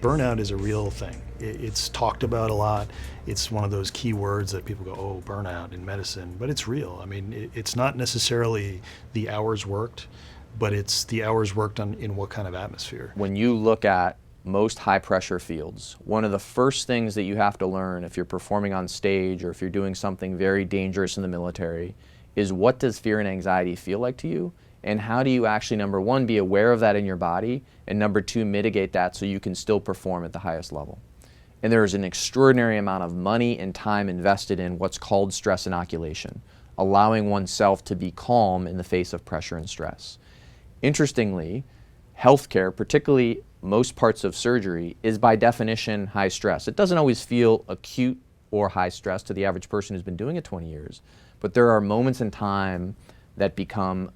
Burnout is a real thing. It's talked about a lot. It's one of those key words that people go, oh, burnout in medicine, but it's real. I mean, it's not necessarily the hours worked, but it's the hours worked in what kind of atmosphere. When you look at most high pressure fields, one of the first things that you have to learn if you're performing on stage or if you're doing something very dangerous in the military is what does fear and anxiety feel like to you? And how do you actually, number one, be aware of that in your body, and number two, mitigate that so you can still perform at the highest level. And there is an extraordinary amount of money and time invested in what's called stress inoculation, allowing oneself to be calm in the face of pressure and stress. Interestingly, healthcare, particularly most parts of surgery, is by definition high stress. It doesn't always feel acute or high stress to the average person who's been doing it 20 years, but there are moments in time that become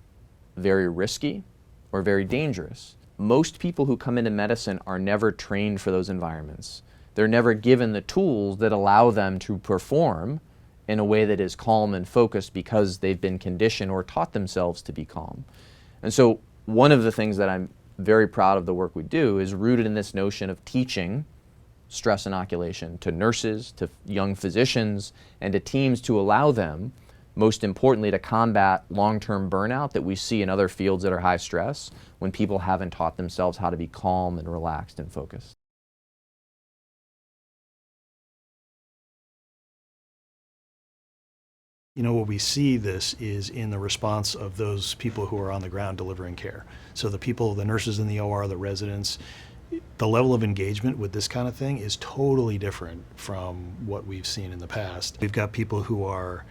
very risky or very dangerous. Most people who come into medicine are never trained for those environments. They're never given the tools that allow them to perform in a way that is calm and focused because they've been conditioned or taught themselves to be calm. And so one of the things that I'm very proud of the work we do is rooted in this notion of teaching stress inoculation to nurses, to young physicians, and to teams to allow them, most importantly, to combat long-term burnout that we see in other fields that are high stress when people haven't taught themselves how to be calm and relaxed and focused. You know, what we see this is in the response of those people who are on the ground delivering care. So the people, the nurses in the OR, the residents, the level of engagement with this kind of thing is totally different from what we've seen in the past. We've got people who are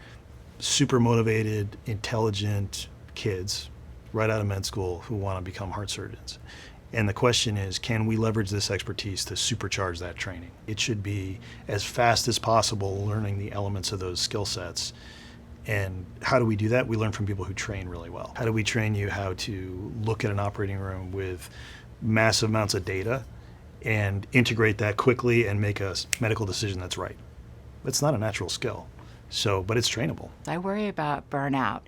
super motivated, intelligent kids right out of med school who want to become heart surgeons. And the question is, can we leverage this expertise to supercharge that training? It should be as fast as possible learning the elements of those skill sets. And how do we do that? We learn from people who train really well. How do we train you how to look at an operating room with massive amounts of data and integrate that quickly and make a medical decision that's right? It's not a natural skill. So, but it's trainable. I worry about burnout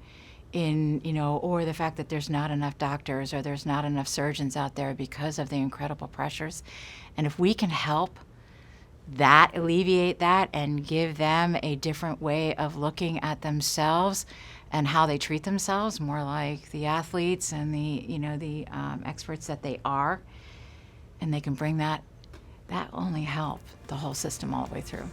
or the fact that there's not enough doctors or there's not enough surgeons out there because of the incredible pressures. And if we can help alleviate that and give them a different way of looking at themselves and how they treat themselves, more like the athletes and the experts that they are, and they can bring that only help the whole system all the way through.